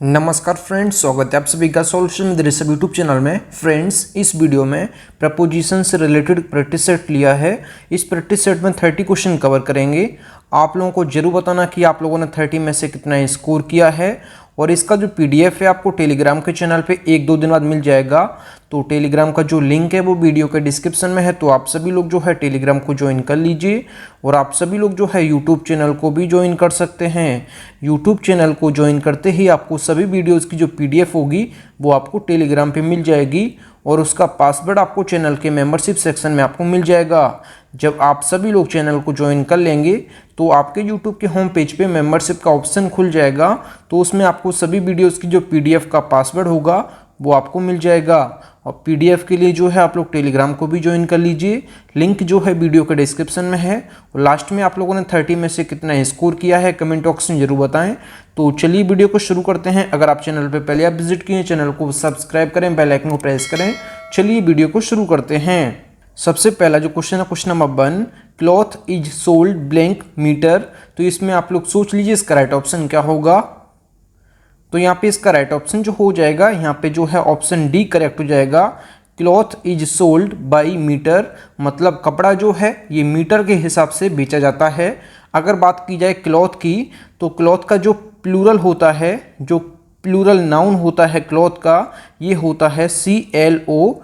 नमस्कार फ्रेंड्स, स्वागत है आप सभी का solution with Rishabh YouTube channel में। फ्रेंड्स, इस वीडियो में प्रपोजिशन से रिलेटेड प्रैक्टिस सेट लिया है। इस प्रैक्टिस सेट में 30 क्वेश्चन कवर करेंगे। आप लोगों को जरूर बताना कि आप लोगों ने 30 में से कितना स्कोर किया है। और इसका जो पीडीएफ है आपको टेलीग्राम के चैनल पे 1-2 दिन बाद मिल जाएगा। तो टेलीग्राम का जो लिंक है वो वीडियो के डिस्क्रिप्शन में है, तो आप सभी लोग जो है टेलीग्राम को ज्वाइन कर लीजिए। और आप सभी लोग जो है यूट्यूब चैनल को भी ज्वाइन कर सकते हैं। यूट्यूब चैनल को ज्वाइन करते ही आपको सभी वीडियोज़ की जो पीडीएफ होगी वो आपको टेलीग्राम पे मिल जाएगी और उसका पासवर्ड आपको चैनल के मेंबरशिप सेक्शन में आपको मिल जाएगा। जब आप सभी लोग चैनल को ज्वाइन कर लेंगे तो आपके यूट्यूब के होम पेज पे मेंबरशिप का ऑप्शन खुल जाएगा, तो उसमें आपको सभी वीडियोज़ की जो पीडीएफ का पासवर्ड होगा वो आपको मिल जाएगा। और पीडीएफ के लिए जो है आप लोग टेलीग्राम को भी ज्वाइन कर लीजिए। लिंक जो है वीडियो के डिस्क्रिप्शन में है। और लास्ट में आप लोगों ने 30 में से कितना स्कोर किया है कमेंट बॉक्स में जरूर बताएं। तो चलिए वीडियो को शुरू करते हैं। अगर आप चैनल पे पहले आप विजिट किए, चैनल को सब्सक्राइब करें, बेल आइकन को प्रेस करें। चलिए वीडियो को शुरू करते हैं। सबसे पहला जो क्वेश्चन है question number 1, cloth is sold blank metre. तो इसमें आप लोग सोच लीजिए इसका राइट ऑप्शन क्या होगा। तो यहाँ पे इसका राइट ऑप्शन जो हो जाएगा, यहाँ पे जो है ऑप्शन डी करेक्ट हो जाएगा। Cloth is sold by metre, मतलब कपड़ा जो है ये मीटर के हिसाब से बेचा जाता है। अगर बात की जाए क्लॉथ की, तो क्लॉथ का जो प्लूरल होता है, जो प्लूरल नाउन होता है क्लॉथ का, ये होता है CLOTHS।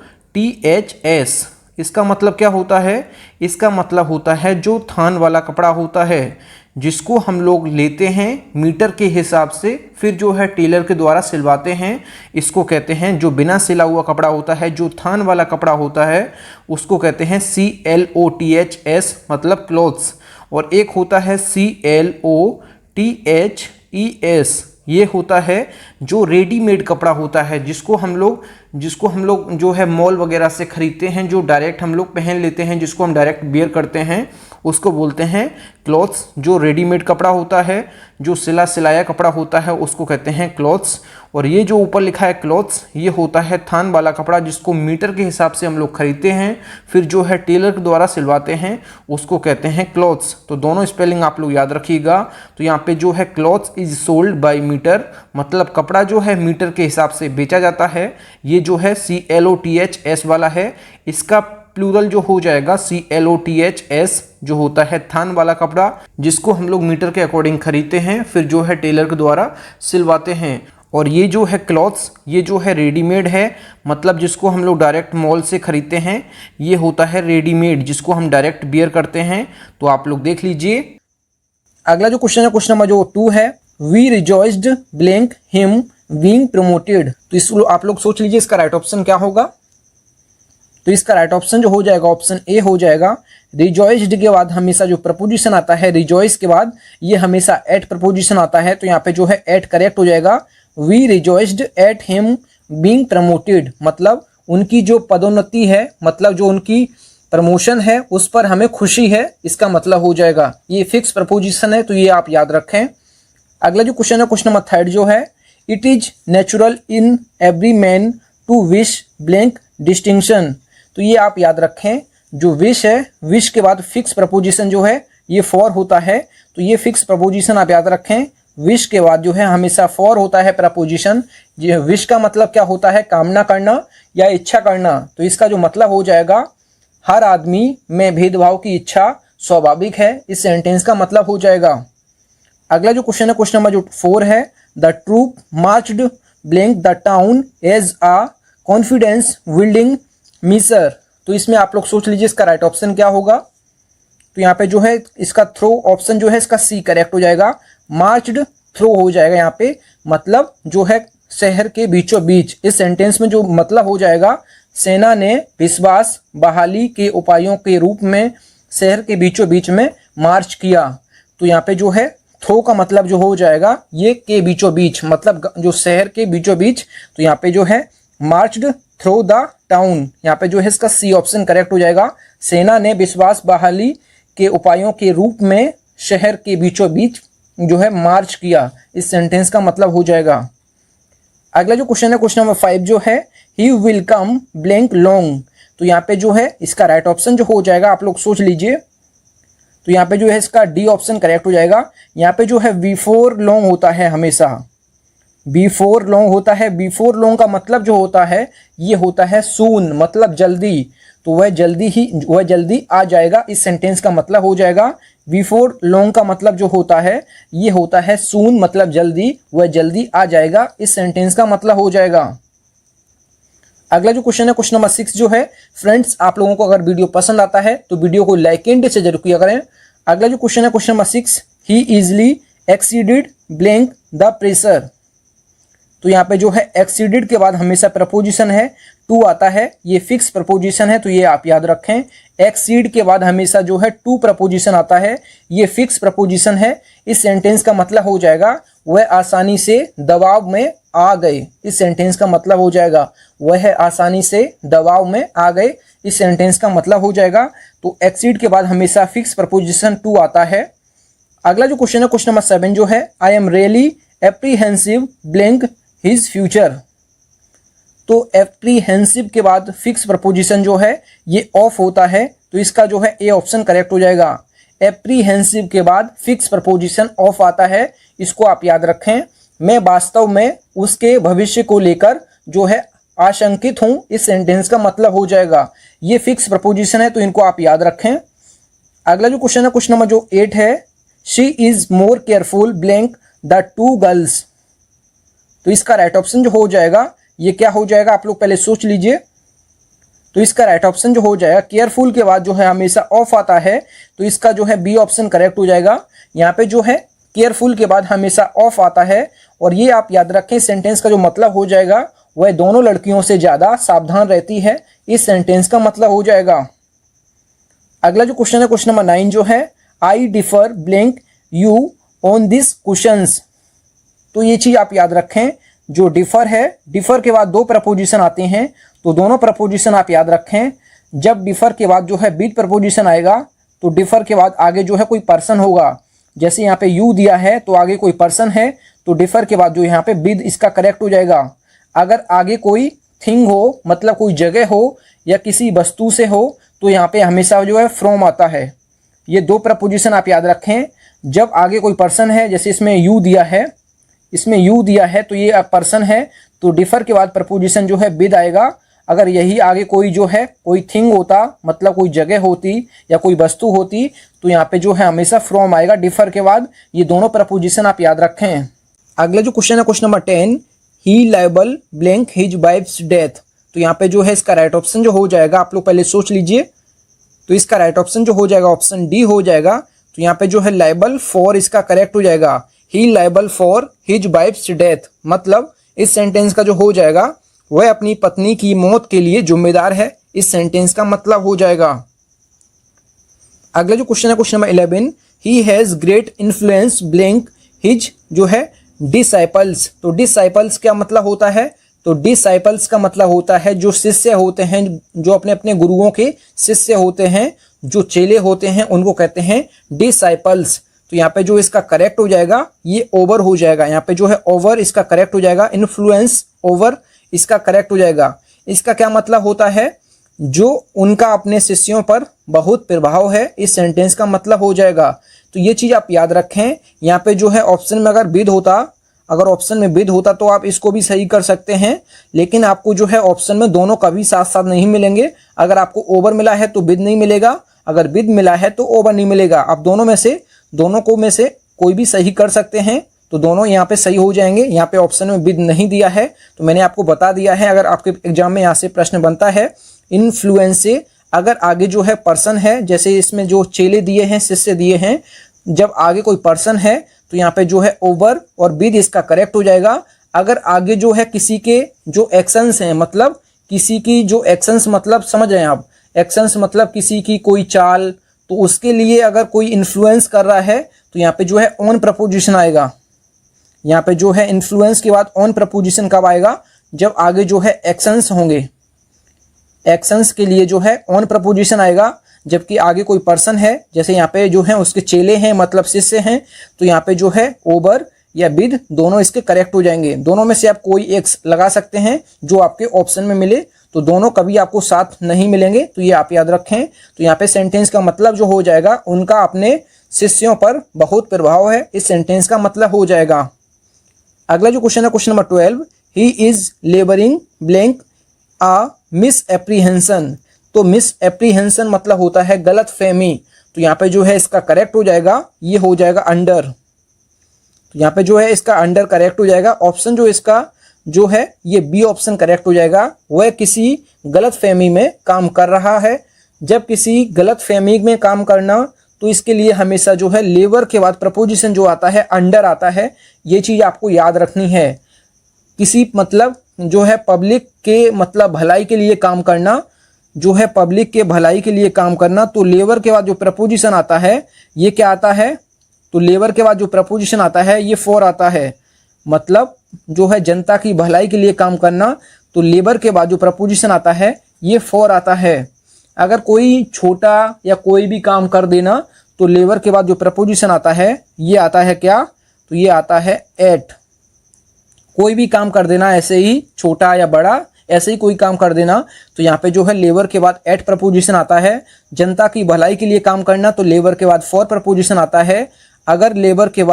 इसका मतलब क्या होता है? इसका मतलब होता है जो थान वाला कपड़ा होता है, जिसको हम लोग लेते हैं मीटर के हिसाब से, फिर जो है टेलर के द्वारा सिलवाते हैं। इसको कहते हैं, जो बिना सिला हुआ कपड़ा होता है, जो थान वाला कपड़ा होता है, उसको कहते हैं CLOTHS, मतलब क्लॉथ्स। और एक होता है CLOTHES, ये होता है जो रेडीमेड कपड़ा होता है, जिसको हम लोग जो है मॉल वगैरह से खरीदते हैं, जो डायरेक्ट हम लोग पहन लेते हैं, जिसको हम डायरेक्ट वेयर करते हैं, उसको बोलते हैं क्लॉथ्स। जो रेडीमेड कपड़ा होता है, जो सिलाया कपड़ा होता है, उसको कहते हैं क्लॉथ्स। और ये जो ऊपर लिखा है क्लॉथ्स, ये होता है थान वाला कपड़ा, जिसको मीटर के हिसाब से हम लोग खरीदते हैं, फिर जो है टेलर के द्वारा सिलवाते हैं, उसको कहते हैं क्लॉथ्स। तो दोनों स्पेलिंग आप लोग याद रखिएगा। तो यहाँ पे जो है cloths is sold by metre, मतलब कपड़ा जो है मीटर के हिसाब से बेचा जाता है। ये जो है CLOTHS वाला है, इसका प्लूरल जो हो जाएगा CLOTHS, जो होता है थान वाला कपड़ा, जिसको हम लोग मीटर के अकॉर्डिंग खरीदते हैं, फिर जो है टेलर के द्वारा सिलवाते हैं। और ये जो है क्लॉथ्स, ये जो है रेडीमेड है, मतलब जिसको हम लोग डायरेक्ट मॉल से खरीदते हैं, ये होता है रेडीमेड, जिसको हम डायरेक्ट बियर करते हैं। तो आप लोग देख लीजिए। अगला जो क्वेश्चन है क्वेश्चन नंबर जो 2 है, we rejoiced blank him being promoted. तो इसको आप लोग सोच लीजिए इसका राइट ऑप्शन क्या होगा। तो इसका राइट ऑप्शन जो हो जाएगा ऑप्शन ए हो जाएगा। रिजॉइस्ड के बाद हमेशा जो प्रपोजिशन आता है, रिजॉइस के बाद ये हमेशा एट प्रपोजिशन आता है, तो यहाँ पे जो है एट करेक्ट हो जाएगा। We rejoiced at him being promoted, मतलब उनकी जो पदोन्नति है, मतलब जो उनकी प्रमोशन है, उस पर हमें खुशी है, इसका मतलब हो जाएगा। ये फिक्स प्रपोजिशन है, तो ये आप याद रखें। अगला जो क्वेश्चन है क्वेश्चन नंबर 3 जो है, it is natural in every man to wish blank distinction. तो ये आप याद रखें, जो विश है, विश के बाद फिक्स प्रपोजिशन जो है ये फॉर होता है, तो ये फिक्स प्रपोजिशन आप याद रखें। विश के बाद जो है हमेशा फॉर होता है प्रपोजिशन। ये विश का मतलब क्या होता है? कामना करना या इच्छा करना। तो इसका जो मतलब हो जाएगा, हर आदमी में भेदभाव की इच्छा स्वाभाविक है, इस सेंटेंस का मतलब हो जाएगा। अगला जो क्वेश्चन है क्वेश्चन नंबर जो 4 है, the troop marched blank the town as a confidence building measure. तो इसमें आप लोग सोच लीजिए इसका राइट ऑप्शन क्या होगा। तो यहाँ पे जो है इसका थ्रो ऑप्शन जो है इसका सी करेक्ट हो जाएगा। मार्च्ड थ्रो हो जाएगा यहाँ पे, मतलब जो है शहर के बीचों बीच। इस सेंटेंस में जो मतलब हो जाएगा, सेना ने विश्वास बहाली के उपायों के रूप में शहर के बीचों बीच में मार्च किया। तो यहाँ पे जो है थ्रो का मतलब जो हो जाएगा ये के बीचों बीच, मतलब जो शहर के बीचों बीच। तो यहाँ पे जो है मार्च्ड थ्रू द टाउन, यहाँ पे जो है इसका सी ऑप्शन करेक्ट हो जाएगा। सेना ने विश्वास बहाली के उपायों के रूप में शहर के बीचों बीच जो है मार्च किया, इस सेंटेंस का मतलब हो जाएगा। अगला जो क्वेश्चन है क्वेश्चन नंबर 5 जो है, he will come blank long. तो यहाँ पे जो है इसका राइट ऑप्शन जो हो जाएगा, आप लोग सोच लीजिए। तो यहाँ पे जो है इसका डी ऑप्शन करेक्ट हो जाएगा। यहाँ पे जो है बिफोर लॉन्ग होता है हमेशा, बिफोर लॉन्ग होता है, बिफोर लॉन्ग का मतलब जो होता है ये होता है सून, मतलब जल्दी, तो वह जल्दी आ जाएगा, इस सेंटेंस का मतलब हो जाएगा। बिफोर लॉन्ग का मतलब जो होता है ये होता है सून, मतलब जल्दी, वह जल्दी आ जाएगा, इस सेंटेंस का मतलब हो जाएगा। अगला जो क्वेश्चन है क्वेश्चन नंबर 6 जो है, फ्रेंड्स आप लोगों को अगर वीडियो पसंद आता है तो वीडियो को लाइक एंड से जरूर किया करें। अगला जो क्वेश्चन है question number 6, he easily exceeded blank the pressure. तो यहाँ पे जो है एक्सीडेड के बाद हमेशा प्रपोजिशन है टू आता है, ये फिक्स प्रपोजिशन है तो ये आप याद रखें। एक्सीड के बाद हमेशा जो है टू प्रपोजिशन आता है, ये फिक्स प्रपोजिशन है, इस सेंटेंस का मतलब हो जाएगा वह आसानी से दबाव में आ गए, इस सेंटेंस का मतलब हो जाएगा वह आसानी से दबाव में आ गए, इस सेंटेंस का मतलब हो जाएगा। तो एक्सीड के बाद हमेशा फिक्स प्रपोजिशन टू आता है। अगला जो क्वेश्चन है क्वेश्चन नंबर 7 जो है, I am really apprehensive blank his future. तो एप्रीहेंसिव के बाद फिक्स प्रपोजिशन जो है ये ऑफ होता है, तो इसका जो है ए ऑप्शन करेक्ट हो जाएगा। एप्रीहेंसिव के बाद फिक्स प्रपोजिशन ऑफ आता है, इसको आप याद रखें। मैं वास्तव में उसके भविष्य को लेकर जो है आशंकित हूं, इस सेंटेंस का मतलब हो जाएगा। ये फिक्स प्रपोजिशन है तो इनको आप याद रखें। अगला जो क्वेश्चन है क्वेश्चन नंबर जो 8 है, she is more careful blank the two girls. तो इसका राइट ऑप्शन जो हो जाएगा ये क्या हो जाएगा, आप लोग पहले सोच लीजिए। तो इसका राइट ऑप्शन जो हो जाएगा, केयरफुल के बाद जो है हमेशा ऑफ आता है, तो इसका जो है बी ऑप्शन करेक्ट हो जाएगा। यहाँ पे जो है केयरफुल के बाद हमेशा ऑफ आता है, और ये आप याद रखें सेंटेंस का जो मतलब हो जाएगा वह दोनों लड़कियों से ज़्यादा सावधान रहती है, इस सेंटेंस का मतलब हो जाएगा। अगला जो क्वेश्चन है क्वेश्चन नंबर 9 जो है, आई differ blank you on this questions. तो ये चीज़ आप याद रखें, जो डिफर है, डिफर के बाद दो प्रपोजिशन आते हैं, तो दोनों प्रपोजिशन आप याद रखें। जब डिफर के बाद जो है विद प्रपोजिशन आएगा, तो डिफर के बाद आगे जो है कोई पर्सन होगा, जैसे यहाँ पे यू दिया है तो आगे कोई पर्सन है, तो डिफर के बाद जो यहाँ पे विद इसका करेक्ट हो जाएगा। अगर आगे कोई थिंग हो, मतलब कोई जगह हो या किसी वस्तु से हो, तो यहाँ पे हमेशा जो है फ्रॉम आता है। ये दो प्रपोजिशन आप याद रखें। जब आगे कोई पर्सन है, जैसे इसमें यू दिया है, इसमें यू दिया है तो ये पर्सन है, तो डिफर के बाद प्रपोजिशन जो है विद आएगा। अगर यही आगे कोई जो है कोई थिंग होता, मतलब कोई जगह होती या कोई वस्तु होती, तो यहाँ पे जो है हमेशा फ्रॉम आएगा डिफर के बाद। ये दोनों प्रपोजिशन आप याद रखें। अगला जो क्वेश्चन है question number 10, he liable blank his wife's death. तो यहाँ पे जो है इसका राइट ऑप्शन जो हो जाएगा, आप लोग पहले सोच लीजिए। तो इसका राइट ऑप्शन जो हो जाएगा ऑप्शन डी हो जाएगा। तो यहाँ पे जो है लायबल फॉर इसका करेक्ट हो जाएगा, he liable for his wife's death, मतलब इस सेंटेंस का जो हो जाएगा वह अपनी पत्नी की मौत के लिए जिम्मेदार है, इस सेंटेंस का मतलब हो जाएगा। अगला जो क्वेश्चन है question number 11, he has great influence blank his जो है डिसाइपल्स। तो डिसाइपल्स क्या मतलब होता है, तो डिसाइपल्स का मतलब होता है जो शिष्य होते हैं, जो अपने अपने गुरुओं के शिष्य होते हैं, जो चेले होते हैं, उनको कहते हैं डिसाइपल्स। तो यहाँ पे जो इसका करेक्ट हो जाएगा ये ओवर हो जाएगा, यहाँ पे जो है ओवर इसका करेक्ट हो जाएगा, इन्फ्लुएंस ओवर इसका करेक्ट हो जाएगा। इसका क्या मतलब होता है, जो उनका अपने शिष्यों पर बहुत प्रभाव है, इस सेंटेंस का मतलब हो जाएगा। तो ये चीज़ आप याद रखें। यहाँ पे जो है ऑप्शन में अगर विद होता, अगर ऑप्शन में विद होता तो आप इसको भी सही कर सकते हैं, लेकिन आपको जो है ऑप्शन में दोनों कभी साथ साथ नहीं मिलेंगे। अगर आपको ओवर मिला है तो विद नहीं मिलेगा, अगर विद मिला है तो ओवर नहीं मिलेगा। आप दोनों में से कोई भी सही कर सकते हैं, तो दोनों यहाँ पे सही हो जाएंगे। यहाँ पे ऑप्शन में विद नहीं दिया है तो मैंने आपको बता दिया है। अगर आपके एग्जाम में यहाँ से प्रश्न बनता है इन्फ्लुएंस से, अगर आगे जो है पर्सन है, जैसे इसमें जो चेले दिए हैं, शिष्य दिए हैं, जब आगे कोई पर्सन है तो यहाँ पे जो है ओवर और विद इसका करेक्ट हो जाएगा। अगर आगे जो है किसी के जो एक्शंस हैं, मतलब किसी की जो एक्शंस, मतलब समझ रहे हैं आप, एक्शंस मतलब किसी की कोई चाल, तो उसके लिए अगर कोई इन्फ्लुएंस कर रहा है तो यहाँ पे जो है ऑन प्रपोजिशन आएगा। यहाँ पे जो है इन्फ्लुएंस के बाद ऑन प्रपोजिशन कब आएगा, जब आगे जो है एक्शंस होंगे, एक्शंस के लिए जो है ऑन प्रपोजिशन आएगा। जबकि आगे कोई पर्सन है, जैसे यहाँ पे जो है उसके चेले हैं, मतलब शिष्य हैं, तो यहाँ पे जो है ओवर या विद दोनों इसके करेक्ट हो जाएंगे। दोनों में से आप कोई एक लगा सकते हैं जो आपके ऑप्शन में मिले, तो दोनों कभी आपको साथ नहीं मिलेंगे, तो ये आप याद रखें। तो यहाँ पे सेंटेंस का मतलब जो हो जाएगा, उनका अपने शिष्यों पर बहुत प्रभाव है, इस सेंटेंस का मतलब हो जाएगा। अगला जो क्वेश्चन है question number 12, he is labouring blank a misapprehension. तो मिस एप्रीहेंशन मतलब होता है गलत फहमी। तो यहाँ पे जो है इसका करेक्ट हो जाएगा, ये हो जाएगा अंडर। तो यहाँ पे जो है इसका अंडर करेक्ट हो जाएगा। ऑप्शन जो इसका जो है ये बी ऑप्शन करेक्ट हो जाएगा। वह किसी गलत फहमी में काम कर रहा है। जब किसी गलत फहमी में काम करना तो इसके लिए हमेशा जो है लेबर के बाद प्रपोजिशन जो आता है अंडर आता है। ये चीज़ आपको याद रखनी है। किसी मतलब जो है पब्लिक के मतलब भलाई के लिए काम करना, जो है पब्लिक के भलाई के लिए काम करना, तो लेबर के बाद जो प्रपोजिशन आता है ये क्या आता है, तो लेबर के बाद जो प्रपोजिशन आता है ये फॉर आता है। मतलब जो है जनता की भलाई के लिए काम करना, तो लेबर के बाद जो प्रपोजिशन आता है ये फॉर आता है। अगर कोई छोटा या कोई भी काम कर देना तो लेबर के बाद जो प्रपोजिशन आता है ये आता है क्या, तो ये आता है एट। कोई भी काम कर देना ऐसे ही छोटा या बड़ा, ऐसे ही कोई काम कर देना तो यहाँ पे जो है लेबर के बाद एट प्रपोजिशन आता है। जनता की भलाई के लिए काम करना तो लेबर के बाद फॉर प्रपोजिशन आता है। अगर लेबर के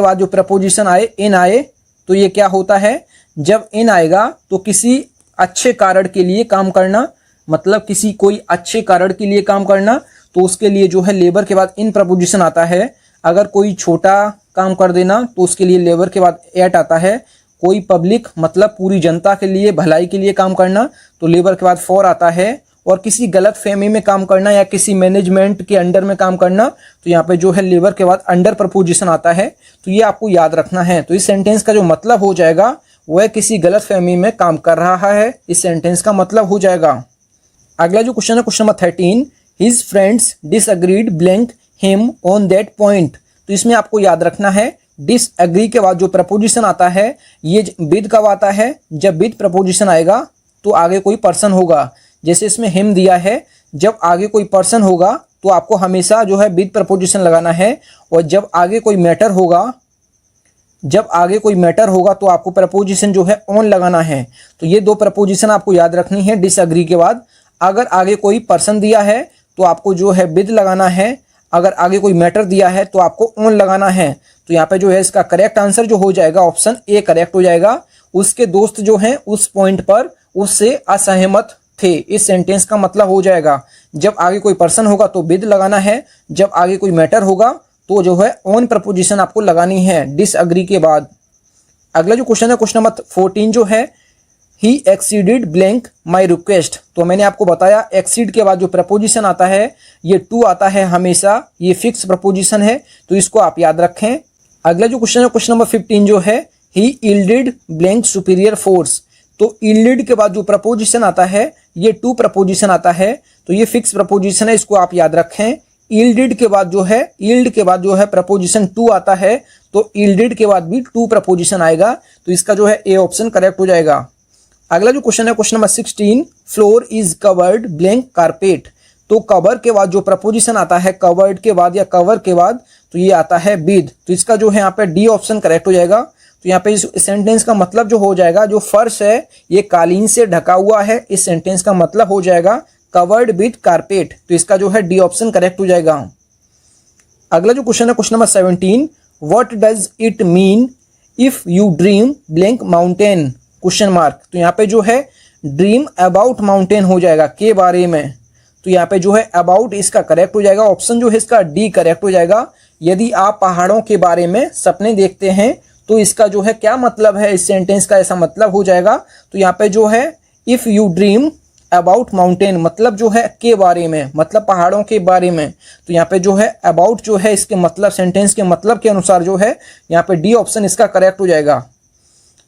बाद जो प्रपोजिशन आए इन आए तो ये क्या होता है, जब इन आएगा तो किसी अच्छे कारण के लिए काम करना, मतलब किसी कोई अच्छे कारण के लिए काम करना, तो उसके लिए जो है लेबर के बाद इन प्रपोजिशन आता है। अगर कोई छोटा काम कर देना तो उसके लिए लेबर के बाद एट आता है। कोई पब्लिक मतलब पूरी जनता के लिए भलाई के लिए काम करना तो लेबर के बाद फॉर आता है। और किसी गलत फहमी में काम करना या किसी मैनेजमेंट के अंडर में काम करना तो यहाँ पे जो है लेबर के बाद अंडर प्रपोजिशन आता है। तो ये आपको याद रखना है। तो इस सेंटेंस का जो मतलब हो जाएगा वह किसी गलत फहमी में काम कर रहा है, इस सेंटेंस का मतलब हो जाएगा। अगला जो क्वेश्चन है question number 13, his friends disagreed blank him on that point. तो इसमें आपको याद रखना है डिसएग्री के बाद जो प्रपोजिशन आता है ये विद कब आता है, जब विद प्रपोजिशन आएगा तो आगे कोई पर्सन होगा। जैसे इसमें हिम दिया है, जब आगे कोई पर्सन होगा तो आपको हमेशा जो है विद प्रपोजिशन लगाना है। और जब आगे कोई मैटर होगा तो आपको प्रपोजिशन जो है ऑन लगाना है। तो ये दो प्रपोजिशन आपको याद रखनी है डिसएग्री के बाद। अगर आगे कोई पर्सन दिया है तो आपको जो है विद लगाना है। अगर आगे कोई मैटर दिया है तो आपको ऑन लगाना है। तो यहाँ पे जो है इसका करेक्ट आंसर जो हो जाएगा ऑप्शन ए करेक्ट हो जाएगा। उसके दोस्त जो हैं उस पॉइंट पर उससे असहमत थे, इस सेंटेंस का मतलब हो जाएगा। जब आगे कोई पर्सन होगा तो विद लगाना है, जब आगे कोई मैटर होगा तो जो है ऑन प्रपोजिशन आपको लगानी है डिसएग्री के बाद। अगला जो क्वेश्चन है क्वेश्चन नंबर 14 जो है, ही एक्सीडेड ब्लैंक माई रिक्वेस्ट। तो मैंने आपको बताया एक्सीड के बाद जो प्रपोजिशन आता है ये टू आता है हमेशा, ये फिक्स प्रपोजिशन है तो इसको आप याद रखें। अगला जो क्वेश्चन है क्वेश्चन नंबर 15 जो है, ही यील्डेड ब्लैंक सुपीरियर फोर्स। तो यील्डेड के बाद जो प्रपोजिशन आता है ये टू प्रपोजिशन आता है, तो ये फिक्स प्रपोजिशन है, इसको आप याद रखें। यील्डेड के बाद जो है यील्ड के बाद जो है प्रपोजिशन टू आता है, तो यील्डेड के बाद भी टू प्रपोजिशन आएगा, तो इसका जो है ए ऑप्शन करेक्ट हो जाएगा। अगला जो क्वेश्चन है question number 16, floor is covered blank carpet. तो कवर के बाद जो प्रपोजिशन आता है कवर्ड के बाद या कवर के बाद तो ये आता है विद, तो इसका जो है यहाँ पे डी ऑप्शन करेक्ट हो जाएगा। तो यहाँ पे इस सेंटेंस का मतलब जो हो जाएगा, जो फर्श है ये कालीन से ढका हुआ है, इस सेंटेंस का मतलब हो जाएगा कवर्ड विद कारपेट, तो इसका जो है डी ऑप्शन करेक्ट हो जाएगा। अगला जो क्वेश्चन है question number 17, what does it mean if you dream blank mountain question mark. तो यहाँ पे जो है ड्रीम अबाउट माउंटेन हो जाएगा के बारे में, तो यहाँ पे जो है अबाउट इसका करेक्ट हो जाएगा। ऑप्शन जो है इसका डी करेक्ट हो जाएगा। यदि आप पहाड़ों के बारे में सपने देखते हैं तो इसका जो है क्या मतलब है, इस सेंटेंस का ऐसा मतलब हो जाएगा। तो यहाँ पे जो है if you dream about mountain मतलब जो है के बारे में, मतलब पहाड़ों के बारे में, तो यहाँ पे जो है अबाउट जो है इसके मतलब सेंटेंस के मतलब के अनुसार जो है यहाँ पे डी ऑप्शन इसका करेक्ट हो जाएगा।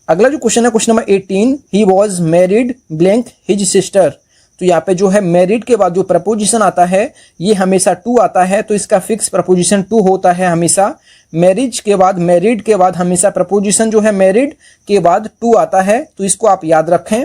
अगला जो क्वेश्चन है question number 18, he was married blank his sister. तो यहाँ पे जो है मैरिड के बाद जो प्रपोजिशन आता है ये हमेशा टू आता है, तो इसका फिक्स प्रपोजिशन टू होता है हमेशा। मैरिज के बाद मैरिड के बाद हमेशा प्रपोजिशन जो है मैरिड के बाद टू आता है, तो इसको आप याद रखें।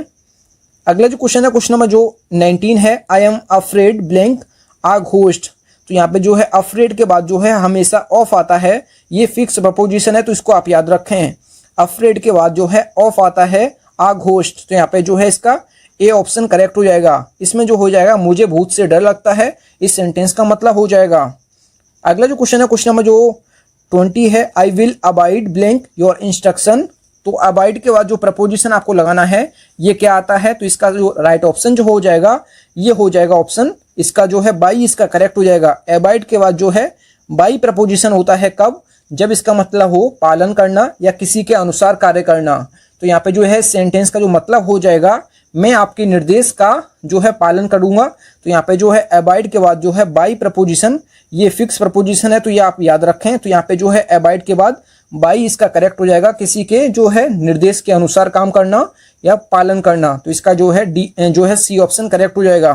अगला जो क्वेश्चन है क्वेश्चन नंबर जो 19 है, I am afraid blank a ghost. तो यहाँ पे जो है अफ्रेड के बाद जो है हमेशा ऑफ आता है, ये फिक्स प्रपोजिशन है, तो इसको आप याद रखें। अफ्रेड के बाद जो है ऑफ आता है आ घोस्ट, तो यहाँ पे जो है इसका ए ऑप्शन करेक्ट हो जाएगा। इसमें जो हो जाएगा मुझे भूत से डर लगता है, इस सेंटेंस का मतलब हो जाएगा। अगला जो क्वेश्चन है क्वेश्चन नंबर जो 20 है I will abide blank your instruction. तो अबाइड के बाद जो प्रपोजिशन आपको लगाना है ये क्या आता है, तो इसका जो राइट ऑप्शन जो हो जाएगा ये हो जाएगा ऑप्शन इसका जो है बाई, इसका करेक्ट हो जाएगा। अबाइड के बाद जो है बाई प्रपोजिशन होता है कब, जब इसका मतलब हो पालन करना या किसी के अनुसार कार्य करना। तो यहाँ पे जो है सेंटेंस का जो मतलब हो जाएगा मैं आपके निर्देश का जो है पालन करूंगा। तो यहाँ पे जो है अबाइड के बाद जो है बाई प्रपोजिशन ये फिक्स प्रपोजिशन है, तो ये आप याद रखें। तो यहाँ पे जो है अबाइड के बाद बाई इसका करेक्ट हो जाएगा, किसी के जो है निर्देश के अनुसार काम करना या पालन करना। तो इसका जो है डी जो है सी ऑप्शन करेक्ट हो जाएगा।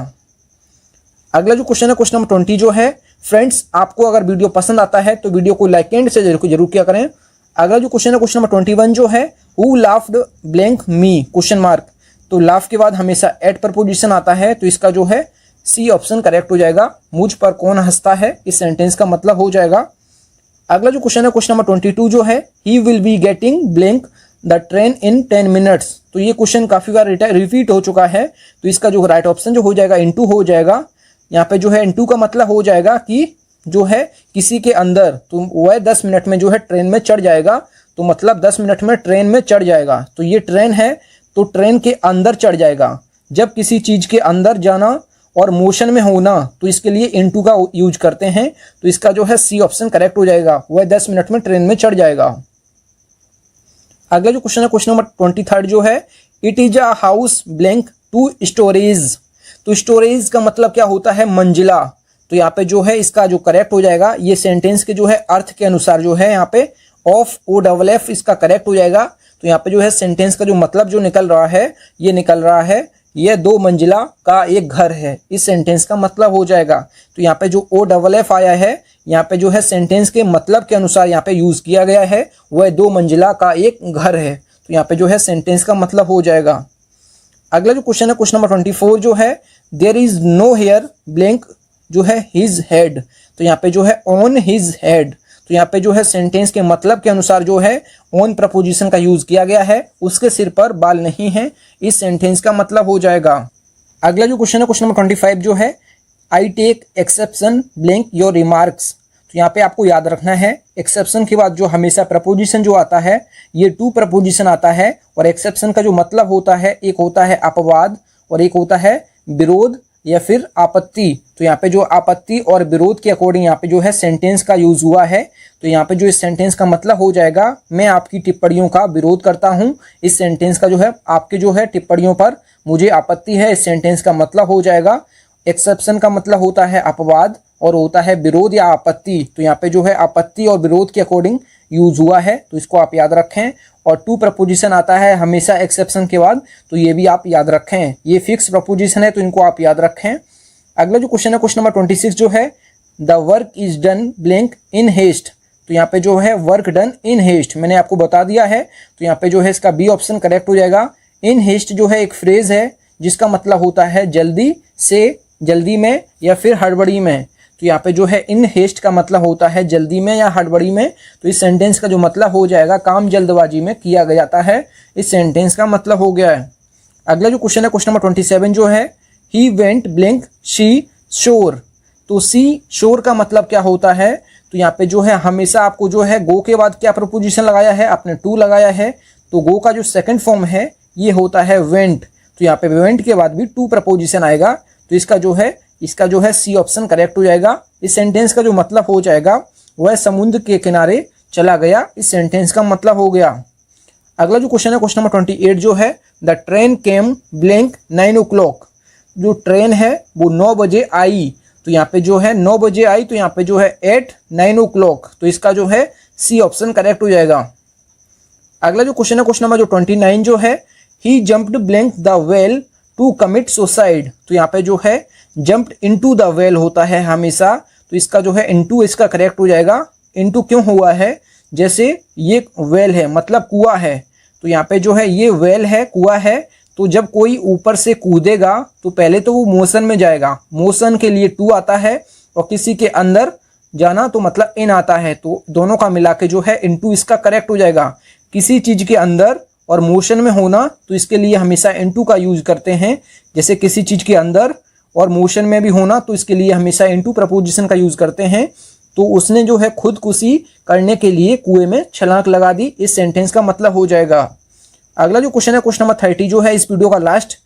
अगला जो क्वेश्चन है क्वेश्चन नंबर 20 जो है फ्रेंड्स, आपको अगर वीडियो पसंद आता है तो वीडियो को लाइक एंड से जरूर किया करें। अगला जो क्वेश्चन है क्वेश्चन नंबर 21 जो है who laughed blank me question mark. तो लाफ के बाद हमेशा एट प्रपोजिशन आता है, तो इसका जो है सी ऑप्शन करेक्ट हो जाएगा। मुझ पर कौन हंसता है इस सेंटेंस का मतलब हो जाएगा। अगला जो क्वेश्चन है क्वेश्चन नंबर 22 जो है he will be getting blank the train in 10 minutes. तो ये क्वेश्चन काफी बार रिपीट हो चुका है, तो इसका जो राइट ऑप्शन जो हो जाएगा इनटू हो जाएगा। यहाँ पे जो है इनटू का मतलब हो जाएगा कि जो है किसी के अंदर, तो वह 10 मिनट में जो है ट्रेन में चढ़ जाएगा। तो मतलब 10 मिनट में ट्रेन में चढ़ जाएगा, तो ये ट्रेन है तो ट्रेन के अंदर चढ़ जाएगा। जब किसी चीज के अंदर जाना और मोशन में होना तो इसके लिए इनटू का यूज करते हैं। तो इसका जो है सी ऑप्शन करेक्ट हो जाएगा, वह 10 मिनट में ट्रेन में चढ़ जाएगा। अगला जो क्वेश्चन है क्वेश्चन नंबर 23 जो है it is a house blank 2 storage. तो स्टोरेज का मतलब क्या होता है, मंजिला। तो यहाँ पे जो है इसका जो करेक्ट हो जाएगा ये सेंटेंस के जो है अर्थ के अनुसार जो है यहाँ पे ऑफ ओ डबल एफ इसका करेक्ट हो जाएगा। तो यहाँ पे जो है सेंटेंस का जो मतलब जो निकल रहा है ये निकल रहा है ये 2 मंजिला का एक घर है, इस सेंटेंस का मतलब हो जाएगा। तो यहाँ पे जो ओ डबल एफ आया है यहाँ पे जो है सेंटेंस के मतलब के अनुसार यहाँ पे यूज किया गया है, वह 2 मंजिला का एक घर है। तो यहाँ पे जो है सेंटेंस का मतलब हो जाएगा। अगला जो क्वेश्चन है क्वेश्चन नंबर 24 जो है there is no hair blank जो है हिज हेड। तो यहाँ पे जो है ऑन हिज हेड, तो यहाँ पे जो है सेंटेंस के मतलब के अनुसार जो है ऑन प्रपोजिशन का यूज किया गया है, उसके सिर पर बाल नहीं है, इस सेंटेंस का मतलब हो जाएगा। अगला जो क्वेश्चन है क्वेश्चन नंबर 25 जो है I take exception blank your remarks. तो यहाँ पे आपको याद रखना है एक्सेप्शन के बाद जो हमेशा प्रपोजिशन जो आता है ये 2 प्रपोजिशन आता है, और एक्सेप्शन का जो मतलब होता है एक होता है अपवाद और एक होता है विरोध या फिर आपत्ति। तो यहाँ पे जो आपत्ति और विरोध के अकॉर्डिंग यहाँ पे जो है सेंटेंस का यूज हुआ है। तो यहाँ पे जो इस सेंटेंस का मतलब हो जाएगा मैं आपकी टिप्पणियों का विरोध करता हूँ, इस सेंटेंस का जो है आपके जो है टिप्पणियों पर मुझे आपत्ति है, इस सेंटेंस का मतलब हो जाएगा। एक्सेप्शन का मतलब होता है अपवाद और होता है विरोध या आपत्ति। तो यहाँ पे जो है आपत्ति और विरोध के अकॉर्डिंग यूज हुआ है, तो इसको आप याद रखें। और 2 प्रपोजिशन आता है हमेशा एक्सेप्शन के बाद, तो ये भी आप याद रखें, ये फिक्स प्रपोजिशन है तो इनको आप याद रखें। अगला जो क्वेश्चन है क्वेश्चन नंबर 26 जो है the work is done blank in haste. तो यहाँ पे जो है वर्क डन इन हेस्ट मैंने आपको बता दिया है, तो यहाँ पे जो है इसका बी ऑप्शन करेक्ट हो जाएगा। इन हेस्ट जो है एक फ्रेज है जिसका मतलब होता है जल्दी से, जल्दी में या फिर हड़बड़ी में। तो यहाँ पे जो है इन हेस्ट का मतलब होता है जल्दी में या हड़बड़ी में, तो इस सेंटेंस का जो मतलब हो जाएगा काम जल्दबाजी में किया जाता है, इस सेंटेंस का मतलब हो गया है। अगला जो क्वेश्चन है क्वेश्चन नंबर 27 जो है ही वेंट ब्लैंक शी शोर। तो सी शोर का मतलब क्या होता है, तो यहाँ पे जो है हमेशा आपको जो है गो के बाद क्या प्रपोजिशन लगाया है, आपने टू लगाया है, तो गो का जो सेकंड फॉर्म है ये होता है वेंट। तो यहाँ पे वेंट के बाद भी 2 प्रपोजिशन आएगा, तो इसका जो है सी ऑप्शन करेक्ट हो जाएगा। इस सेंटेंस का जो मतलब हो जाएगा वह समुद्र के किनारे चला गया, इस सेंटेंस का मतलब हो गया। अगला जो क्वेश्चन है क्वेश्चन नंबर 28 जो है the train came blank 9 o'clock। जो ट्रेन है वो 9 बजे आई, तो यहाँ पे जो है 9 बजे आई, तो यहाँ पे जो है एट 9 o'clock, तो इसका जो है सी ऑप्शन करेक्ट हो जाएगा। अगला जो क्वेश्चन है क्वेश्चन नंबर जो 29 जो है he jumped blank the well to commit suicide. तो यहाँ पे जो है जंप्ड इनटू द वेल होता है हमेशा, तो इसका जो है इनटू इसका करेक्ट हो जाएगा। इनटू क्यों हुआ है, जैसे ये वेल है मतलब कुआं है, तो यहाँ पे जो है ये वेल है कुआं है, तो जब कोई ऊपर से कूदेगा तो पहले तो वो मोशन में जाएगा, मोशन के लिए टू आता है, और किसी के अंदर जाना तो मतलब इन आता है, तो दोनों का मिला के जो है इनटू इसका करेक्ट हो जाएगा। किसी चीज के अंदर और मोशन में होना तो इसके लिए हमेशा इनटू का यूज करते हैं, जैसे किसी चीज के अंदर और मोशन में भी होना तो इसके लिए हमेशा इनटू प्रपोजिशन का यूज करते हैं। तो उसने जो है खुदकुशी करने के लिए कुएं में छलांग लगा दी। इस सेंटेंस का मतलब हो जाएगा। अगला जो क्वेश्चन है क्वेश्चन नंबर 30 जो है इस वीडियो का last,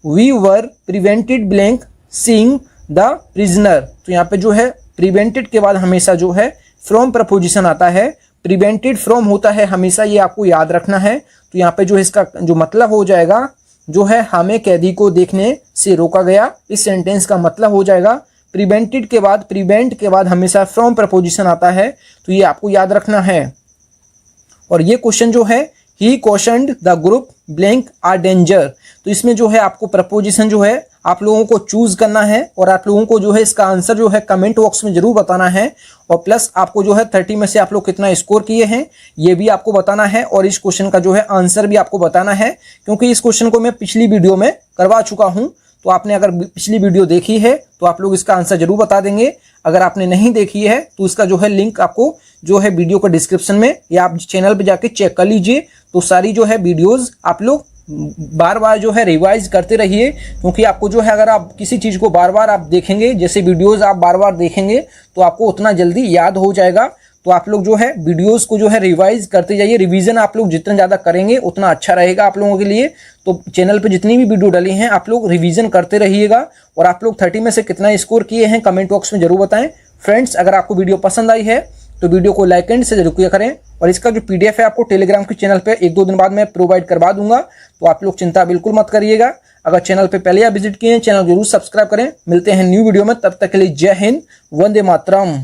we were prevented blank seeing the prisoner. तो यहाँ पे जो है प्रिवेंटेड के बाद हमेशा जो है फ्रॉम प्रपोजिशन आता है। प्रिवेंटेड फ्रॉम होता है हमेशा, ये आपको याद रखना है। तो यहाँ पे जो इसका जो मतलब हो जाएगा जो है हमें कैदी को देखने से रोका गया। इस सेंटेंस का मतलब हो जाएगा प्रिवेंटेड के बाद प्रिवेंट के बाद हमेशा फ्रॉम प्रपोजिशन आता है, तो ये आपको याद रखना है। और ये क्वेश्चन जो है he cautioned the group blank are danger, तो इसमें जो है आपको प्रपोजिशन जो है आप लोगों को चूज करना है और आप लोगों को जो है इसका आंसर जो है कमेंट बॉक्स में जरूर बताना है। और प्लस आपको जो है 30 में से आप लोग कितना स्कोर किए हैं ये भी आपको बताना है और इस क्वेश्चन का जो है आंसर भी आपको बताना है, क्योंकि इस क्वेश्चन को मैं पिछली वीडियो में करवा चुका हूं। तो आपने अगर पिछली वीडियो देखी है तो आप लोग इसका आंसर जरूर बता देंगे। अगर आपने नहीं देखी है तो इसका जो है लिंक आपको जो है वीडियो के डिस्क्रिप्शन में या आप चैनल पे जाके चेक कर लीजिए। तो सारी जो है वीडियोस आप लोग बार बार जो है रिवाइज करते रहिए, क्योंकि आपको जो है अगर आप किसी चीज़ को बार बार आप देखेंगे, जैसे वीडियोस आप बार बार देखेंगे तो आपको उतना जल्दी याद हो जाएगा। तो आप लोग जो है वीडियोस को जो है रिवाइज करते जाइए। रिवीजन आप लोग जितना ज़्यादा करेंगे उतना अच्छा रहेगा आप लोगों के लिए। तो चैनल पे जितनी भी वीडियो डाली हैं आप लोग रिवीजन करते रहिएगा। और आप लोग 30 में से कितना स्कोर किए हैं कमेंट बॉक्स में जरूर बताएं। फ्रेंड्स, अगर आपको वीडियो पसंद आई है तो वीडियो को लाइक एंड से जरूर किया करें। और इसका जो PDF है आपको टेलीग्राम के चैनल पे 1-2 दिन बाद मैं प्रोवाइड करवा दूंगा, तो आप लोग चिंता बिल्कुल मत करिएगा। अगर चैनल पे पहले आप विजिट किए हैं चैनल जरूर सब्सक्राइब करें। मिलते हैं न्यू वीडियो में, तब तक के लिए जय हिंद, वंदे मातरम।